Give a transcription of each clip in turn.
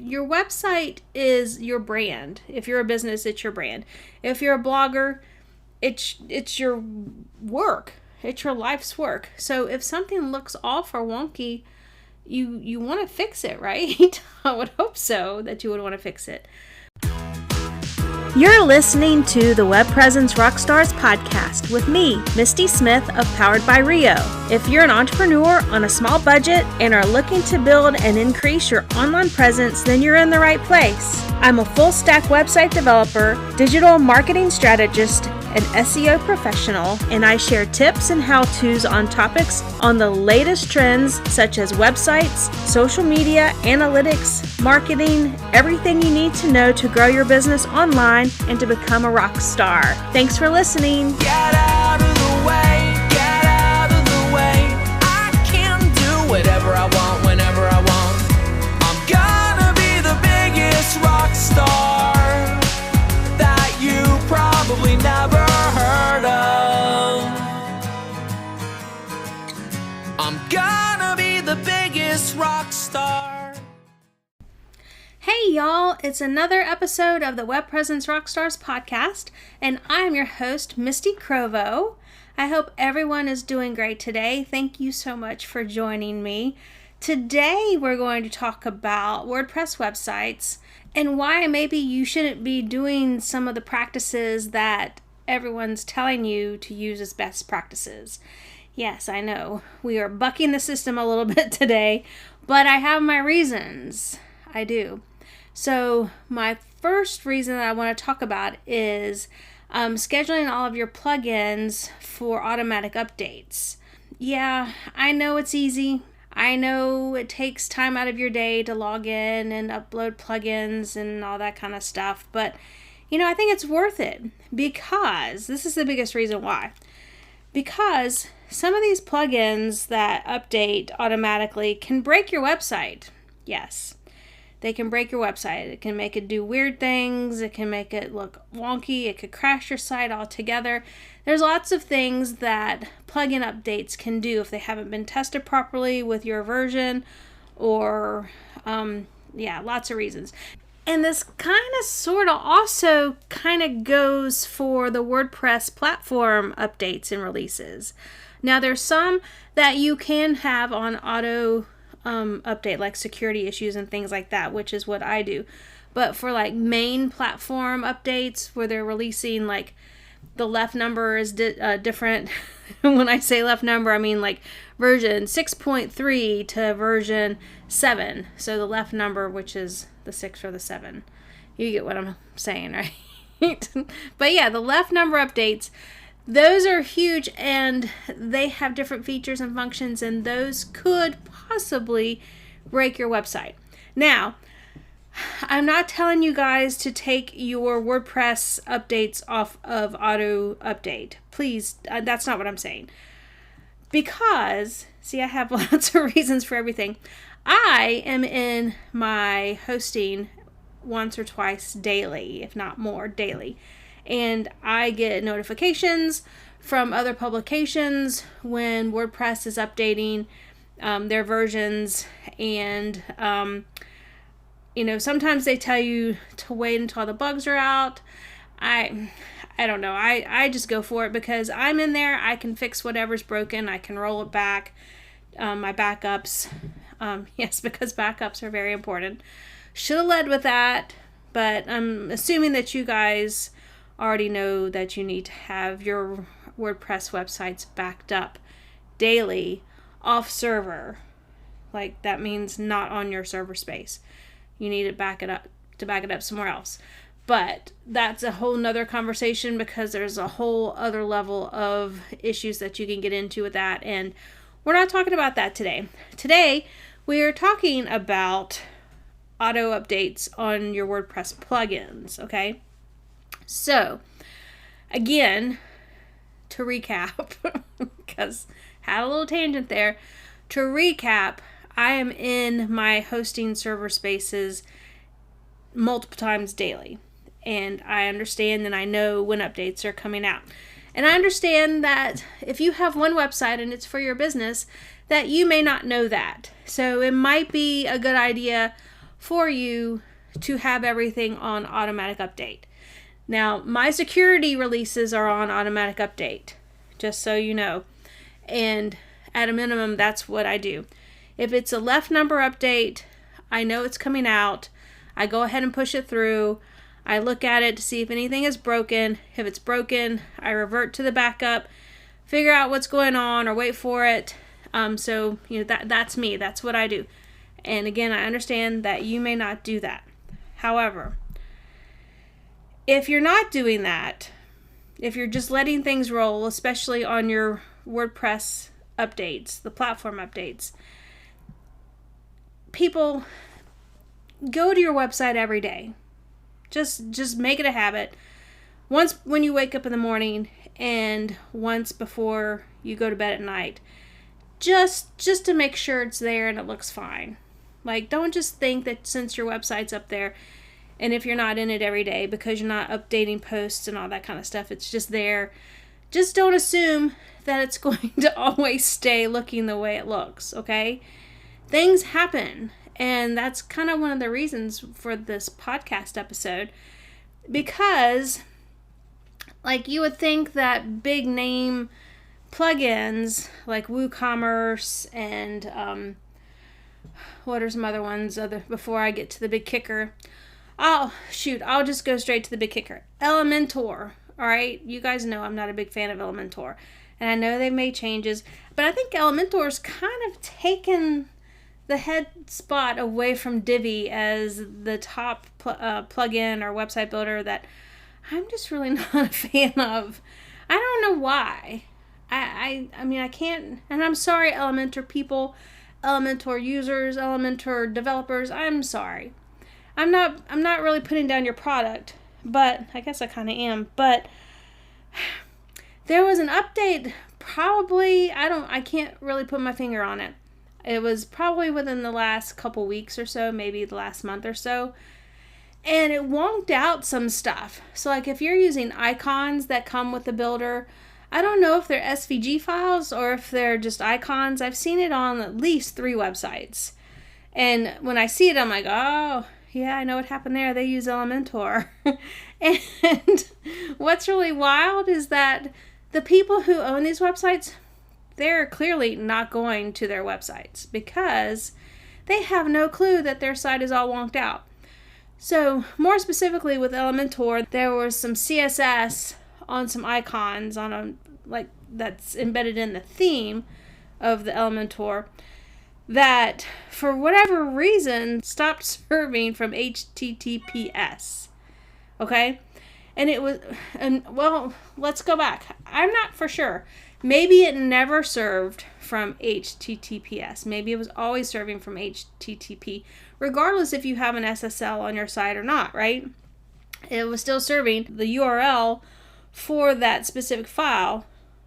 your website is your brand. If you're a business, it's your brand. If you're a blogger, it's your work. It's your life's work. So if something looks off or wonky, you want to fix it, right? I would hope so that you would want to fix it. You're listening to the Web Presence Rockstars podcast with me, Misty Smith of Powered by Rio. If you're an entrepreneur on a small budget and are looking to build and increase your online presence, then you're in the right place. I'm a full stack website developer, digital marketing strategist, an SEO professional, and I share tips and how-tos on topics on the latest trends such as websites, social media, analytics, marketing, everything you need to know to grow your business online and to become a rock star. Thanks for listening. Get out of the way, get out of the way. I can do whatever I want, whenever I want. I'm gonna be the biggest rock star that you probably never heard of. I'm gonna be the biggest rock star. Hey y'all, it's another episode of the Web Presence Rockstars podcast, and I'm your host, Misty Crovo. I hope everyone is doing great today. Thank you so much for joining me. Today we're going to talk about WordPress websites and why maybe you shouldn't be doing some of the practices that everyone's telling you to use as best practices. Yes, I know, we are bucking the system a little bit today, but I have my reasons. I do. So my first reason that I want to talk about is scheduling all of your plugins for automatic updates. Yeah, I know it's easy. I know it takes time out of your day to log in and upload plugins and all that kind of stuff, but I think it's worth it because this is the biggest reason why. Because some of these plugins that update automatically can break your website. Yes. They can break your website. It can make it do weird things. It can make it look wonky. It could crash your site altogether. There's lots of things that plugin updates can do if they haven't been tested properly with your version or, lots of reasons. And this also goes for the WordPress platform updates and releases. Now, there's some that you can have on auto update, like security issues and things like that, which is what I do. But for like main platform updates where they're releasing, like the left number is different. When I say left number, I mean like version 6.3 to version 7. So the left number, which is the 6 or the 7. You get what I'm saying, right? But yeah, the left number updates, those are huge and they have different features and functions, and those could possibly break your website. Now, I'm not telling you guys to take your WordPress updates off of auto update. Please, that's not what I'm saying. Because, see, I have lots of reasons for everything. I am in my hosting once or twice daily, if not more daily. And I get notifications from other publications when WordPress is updating their versions, and sometimes they tell you to wait until all the bugs are out. I don't know. I just go for it because I'm in there. I can fix whatever's broken. I can roll it back. My backups, yes, because backups are very important. Should have led with that, but I'm assuming that you guys already know that you need to have your WordPress websites backed up daily off server. Like that means not on your server space. You need to back it up somewhere else. But that's a whole nother conversation because there's a whole other level of issues that you can get into with that, and we're not talking about that today. Today we are talking about auto updates on your WordPress plugins, okay? So, again, to recap, because had a little tangent there. To recap, I am in my hosting server spaces multiple times daily. And I understand and I know when updates are coming out. And I understand that if you have one website and it's for your business, that you may not know that. So it might be a good idea for you to have everything on automatic update. Now, my security releases are on automatic update, just so you know. And at a minimum, that's what I do. If it's a left number update, I know it's coming out. I go ahead and push it through. I look at it to see if anything is broken. If it's broken, I revert to the backup, figure out what's going on, or wait for it. So, that's me. That's what I do. And again, I understand that you may not do that. However, if you're not doing that, if you're just letting things roll, especially on your WordPress updates, the platform updates, people go to your website every day. Just make it a habit. Once when you wake up in the morning and once before you go to bed at night, just to make sure it's there and it looks fine. Like, don't just think that since your website's up there, and if you're not in it every day because you're not updating posts and all that kind of stuff, it's just there. Just don't assume that it's going to always stay looking the way it looks, okay? Things happen, and that's kind of one of the reasons for this podcast episode, because like you would think that big name plugins like WooCommerce and what are some other ones before I get to the big kicker? I'll just go straight to the big kicker. Elementor. All right, you guys know I'm not a big fan of Elementor, and I know they've made changes, but I think Elementor's kind of taken the head spot away from Divi as the top plugin or website builder that I'm just really not a fan of. I don't know why. I mean, I can't, and I'm sorry, Elementor people, Elementor users, Elementor developers. I'm sorry. I'm not really putting down your product, but I guess I kind of am. But there was an update, probably, I can't really put my finger on it. It was probably within the last couple weeks or so, maybe the last month or so. And it wonked out some stuff. So like if you're using icons that come with the builder, I don't know if they're SVG files or if they're just icons. I've seen it on at least 3 websites. And when I see it, I'm like, oh, yeah, I know what happened there. They use Elementor. And what's really wild is that the people who own these websites, they're clearly not going to their websites because they have no clue that their site is all wonked out. So more specifically with Elementor, there was some CSS on some icons that's embedded in the theme of the Elementor that for whatever reason stopped serving from HTTPS. Okay? Well, let's go back. I'm not for sure. Maybe it never served from HTTPS. Maybe it was always serving from HTTP, regardless if you have an SSL on your site or not, right? It was still serving the URL for that specific file,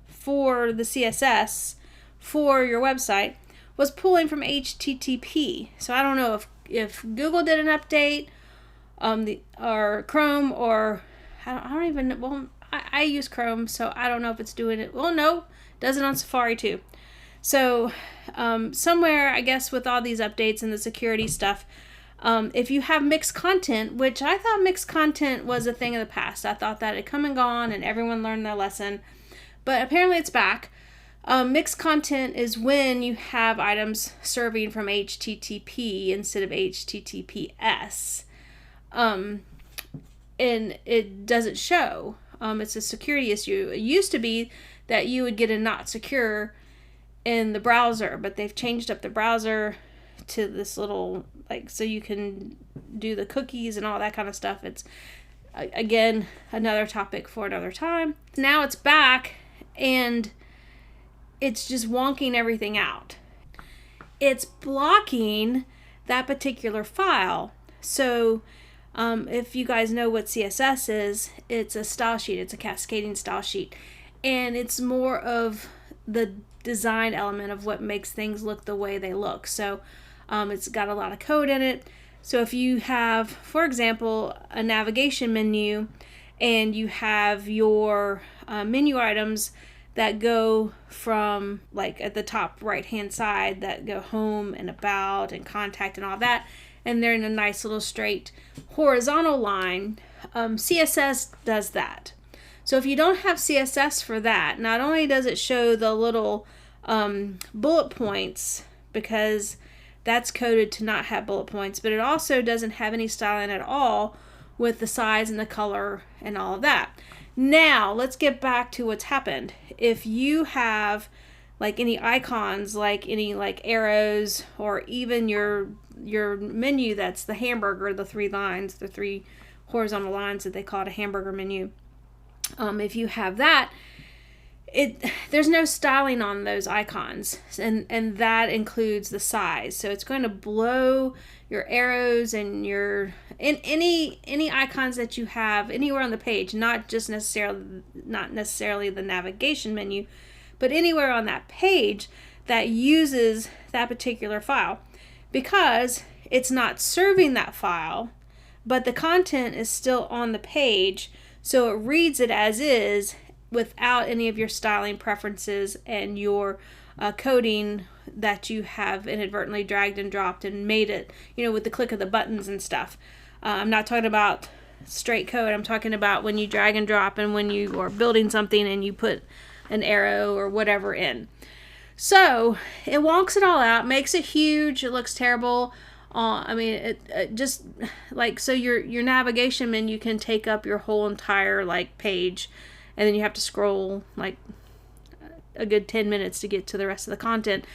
for the CSS, for your website, was pulling from HTTP. So I don't know if Google did an update, or Chrome, or I don't even know. Well, I use Chrome, so I don't know if it's doing it. Well, no, it does it on Safari too. So somewhere, I guess, with all these updates and the security stuff, if you have mixed content, which I thought mixed content was a thing of the past. I thought that it come and gone and everyone learned their lesson. But apparently it's back. Mixed content is when you have items serving from HTTP instead of HTTPS. And it doesn't show. It's a security issue. It used to be that you would get a not secure in the browser, but they've changed up the browser to this little, so you can do the cookies and all that kind of stuff. It's, again, another topic for another time. Now it's back, and it's just wonking everything out. It's blocking that particular file. So if you guys know what CSS is, it's a style sheet. It's a cascading style sheet. And it's more of the design element of what makes things look the way they look. So it's got a lot of code in it. So if you have, for example, a navigation menu and you have your menu items that go from, at the top right hand side, that go home and about and contact and all that, and they're in a nice little straight horizontal line. CSS does that. So if you don't have CSS for that, not only does it show the little bullet points, because that's coded to not have bullet points, but it also doesn't have any styling at all with the size and the color and all of that. Now let's get back to what's happened. If you have like any icons, like any like arrows, or even your menu that's the hamburger, the 3 lines, the 3 horizontal lines that they call it a hamburger menu. If you have that, there's no styling on those icons, and that includes the size. So it's going to blow your arrows and any icons that you have anywhere on the page, not necessarily the navigation menu, but anywhere on that page that uses that particular file, because it's not serving that file, but the content is still on the page, so it reads it as is without any of your styling preferences and your coding that you have inadvertently dragged and dropped and made it, with the click of the buttons and stuff. I'm not talking about straight code. I'm talking about when you drag and drop and when you are building something and you put an arrow or whatever in. So it wonks it all out, makes it huge. It looks terrible. It just like, so your navigation menu can take up your whole entire like page, and then you have to scroll like a good 10 minutes to get to the rest of the content.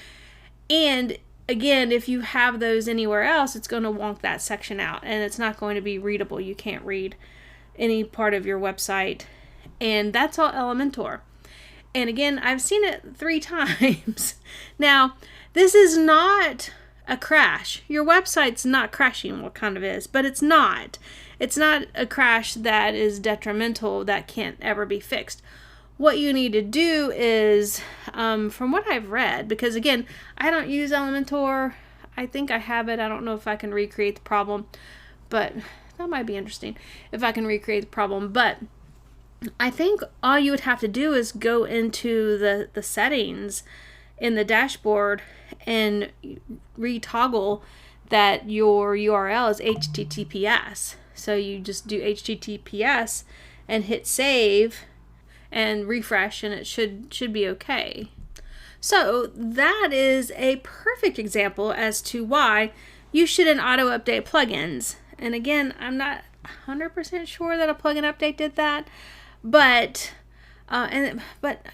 And again, if you have those anywhere else, it's going to wonk that section out, and it's not going to be readable. You can't read any part of your website, and that's all Elementor. And again, I've seen it 3 times. Now, this is not a crash. Your website's not crashing, what kind of is, but it's not. It's not a crash that is detrimental, that can't ever be fixed. What you need to do is, from what I've read, because again, I don't use Elementor. I think I have it. I don't know if I can recreate the problem, but that might be interesting if I can recreate the problem. But I think all you would have to do is go into the settings in the dashboard and retoggle that your URL is HTTPS. So you just do HTTPS and hit save and refresh, and it should be okay. So that is a perfect example as to why you shouldn't auto update plugins. And again, I'm not 100% sure that a plugin update did that, but I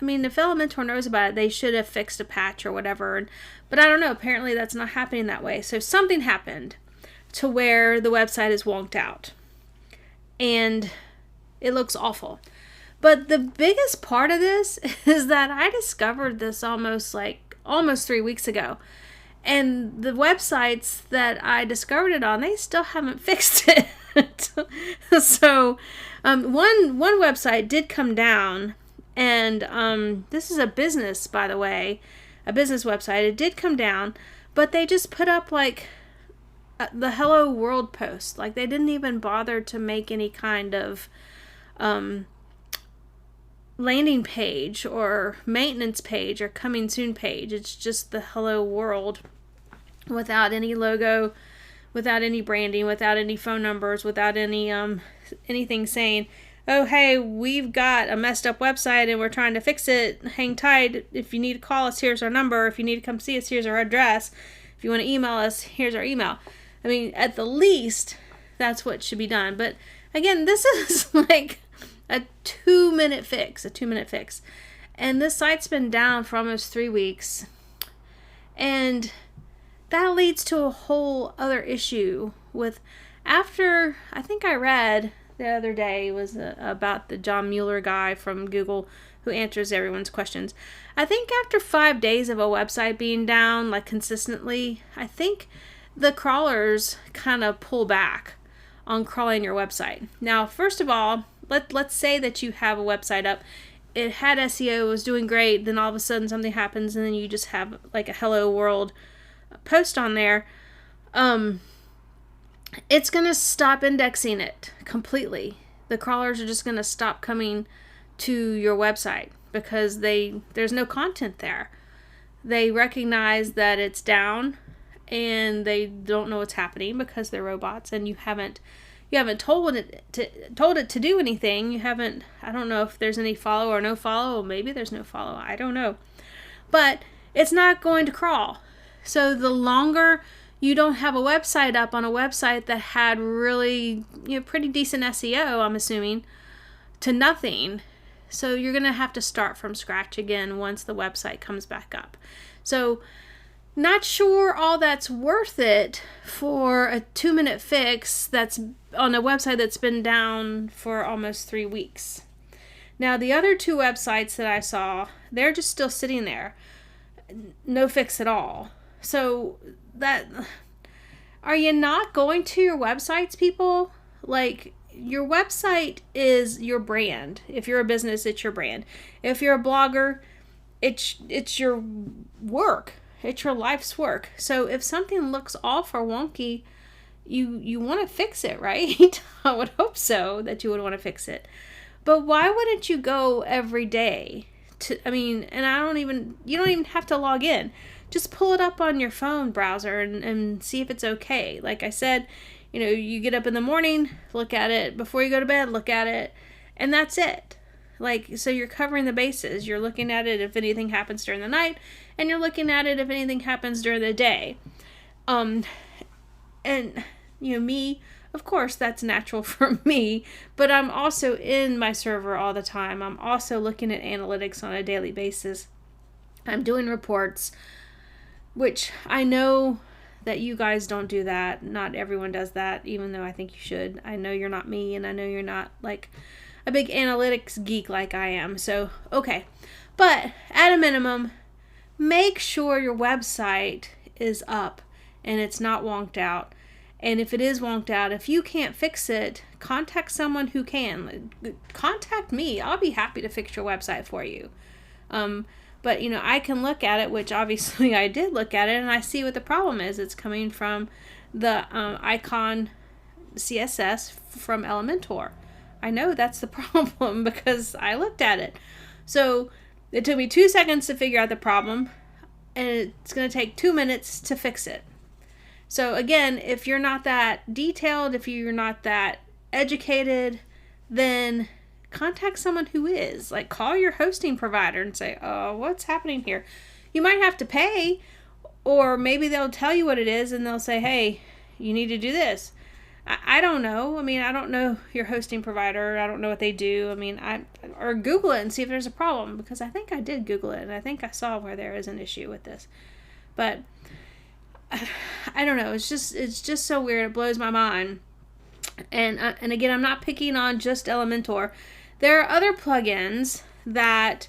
mean, if Elementor knows about it, they should have fixed a patch or whatever. But I don't know. Apparently, that's not happening that way. So something happened to where the website is wonked out, and it looks awful. But the biggest part of this is that I discovered this almost 3 weeks ago. And the websites that I discovered it on, they still haven't fixed it. So one website did come down, and this is a business, by the way, a business website. It did come down, but they just put up like the Hello World post. Like, they didn't even bother to make any kind of landing page or maintenance page or coming soon page. It's just the Hello World without any logo, without any branding, without any phone numbers, without any anything saying, oh, hey, we've got a messed up website and we're trying to fix it. Hang tight. If you need to call us, here's our number. If you need to come see us, here's our address. If you want to email us, here's our email. I mean, at the least, that's what should be done. But again, this is like a 2-minute fix, And this site's been down for almost 3 weeks. And that leads to a whole other issue with, after, I think I read the other day was about the John Mueller guy from Google who answers everyone's questions. I think after 5 days of a website being down, like consistently, I think the crawlers kind of pull back on crawling your website. Now, first of all, let's say that you have a website up. It had SEO, was doing great, then all of a sudden something happens and then you just have like a Hello World post on there. It's going to stop indexing it completely. The crawlers are just going to stop coming to your website because there's no content there. They recognize that it's down, and they don't know what's happening because they're robots, and you haven't told it to do anything. You haven't, I don't know if there's any follow or no follow, or maybe there's no follow, I don't know. But it's not going to crawl. So the longer you don't have a website up on a website that had really, pretty decent SEO, I'm assuming, to nothing. So you're going to have to start from scratch again once the website comes back up. So not sure all that's worth it for a 2-minute fix that's on a website that's been down for almost 3 weeks. Now, the other 2 websites that I saw, they're just still sitting there. No fix at all. So are you not going to your websites, people? Like, your website is your brand. If you're a business, it's your brand. If you're a blogger, it's your work. It's your life's work. So if something looks off or wonky, you want to fix it, right? I would hope so, that you would want to fix it. But why wouldn't you go every day? You don't even have to log in. Just pull it up on your phone browser and see if it's okay. Like I said, you get up in the morning, look at it. Before you go to bed, look at it. And that's it. So you're covering the bases. You're looking at it if anything happens during the night, and you're looking at it if anything happens during the day. Me, of course, that's natural for me, but I'm also in my server all the time. I'm also looking at analytics on a daily basis. I'm doing reports, which I know that you guys don't do that. Not everyone does that, even though I think you should. I know you're not me, and I know you're not like a big analytics geek like I am. So, okay. But at a minimum, make sure your website is up and it's not wonked out. And if it is wonked out, if you can't fix it, contact someone who can. Contact me. I'll be happy to fix your website for you. But, I can look at it, which obviously I did look at it, and I see what the problem is. It's coming from the icon CSS from Elementor. I know that's the problem because I looked at it. So it took me 2 seconds to figure out the problem, and it's going to take 2 minutes to fix it. So again, if you're not that detailed, if you're not that educated, then contact someone who is. Like, call your hosting provider and say, oh, what's happening here? You might have to pay, or maybe they'll tell you what it is and they'll say, hey, you need to do this. I don't know. I don't know your hosting provider. I don't know what they do. Or Google it and see if there's a problem, because I think I did Google it and I think I saw where there is an issue with this. But I don't know. It's just so weird. It blows my mind. And again, I'm not picking on just Elementor. There are other plugins that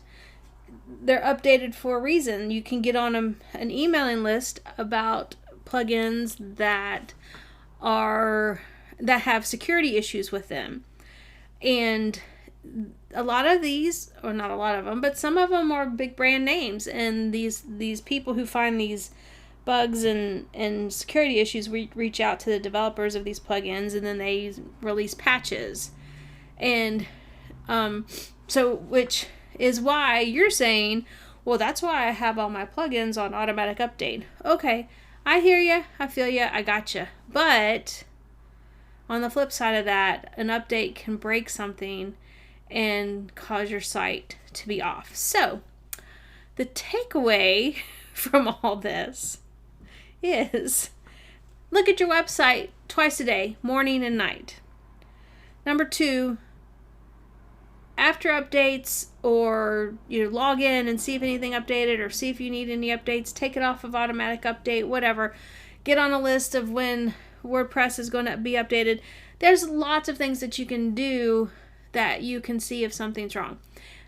they're updated for a reason. You can get on an emailing list about plugins that have security issues with them. And a lot of these, or not a lot of them, but some of them are big brand names. And these people who find these bugs and security issues reach out to the developers of these plugins, and then they release patches. And which is why you're saying, well, that's why I have all my plugins on automatic update. Okay, I hear you, I feel you, I got you. But on the flip side of that, an update can break something and cause your site to be off. So the takeaway from all this is look at your website twice a day, morning and night. Number 2, after updates, or log in and see if anything updated, or see if you need any updates, take it off of automatic update, whatever. Get on a list of when WordPress is going to be updated. There's lots of things that you can do that you can see if something's wrong.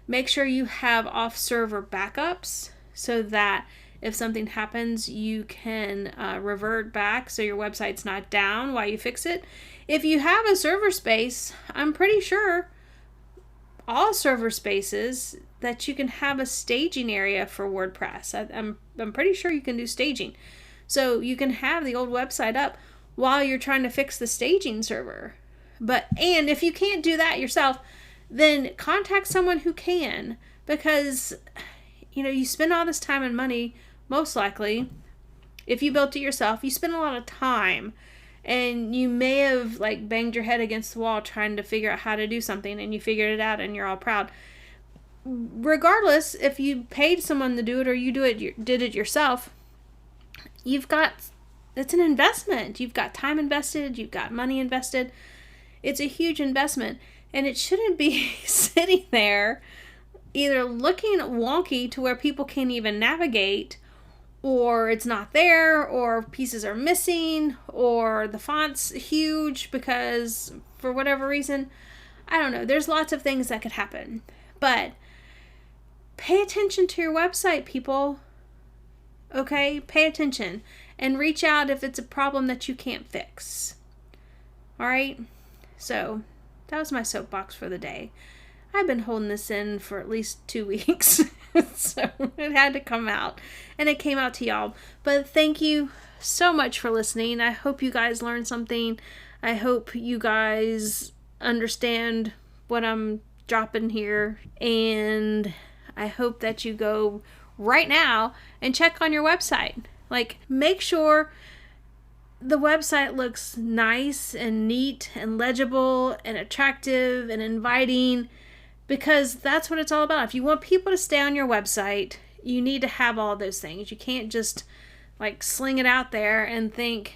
Make sure you have off-server backups so that if something happens, you can revert back so your website's not down while you fix it. If you have a server space, I'm pretty sure all server spaces that you can have a staging area for WordPress. I'm pretty sure you can do staging. So you can have the old website up while you're trying to fix the staging server. And if you can't do that yourself, then contact someone who can, because you spend all this time and money, most likely, if you built it yourself, you spent a lot of time, and you may have like banged your head against the wall trying to figure out how to do something, and you figured it out and you're all proud. Regardless, if you paid someone to do it or you did it yourself, it's an investment. You've got time invested, you've got money invested. It's a huge investment, and it shouldn't be sitting there either looking wonky to where people can't even navigate, or it's not there, or pieces are missing, or the font's huge because for whatever reason. I don't know. There's lots of things that could happen. But pay attention to your website, people. Okay? Pay attention and reach out if it's a problem that you can't fix. All right? So that was my soapbox for the day. I've been holding this in for at least 2 weeks, so it had to come out, and it came out to y'all. But thank you so much for listening. I hope you guys learned something. I hope you guys understand what I'm dropping here, and I hope that you go right now and check on your website. Like, make sure the website looks nice and neat and legible and attractive and inviting, because that's what it's all about. If you want people to stay on your website, you need to have all those things. You can't just like sling it out there and think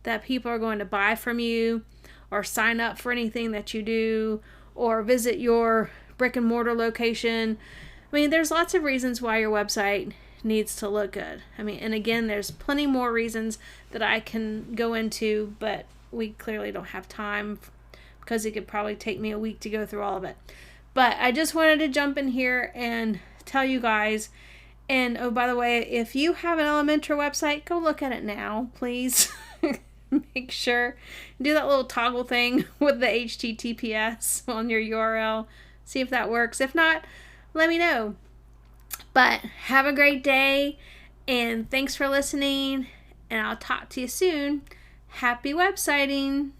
that people are going to buy from you or sign up for anything that you do or visit your brick and mortar location. I mean, there's lots of reasons why your website needs to look good. I mean, and again, there's plenty more reasons that I can go into, but we clearly don't have time because it could probably take me a week to go through all of it. But I just wanted to jump in here and tell you guys. And oh, by the way, if you have an Elementor website, go look at it now, please. Make sure. Do that little toggle thing with the HTTPS on your URL. See if that works. If not, let me know. But have a great day, and thanks for listening, and I'll talk to you soon. Happy websiting!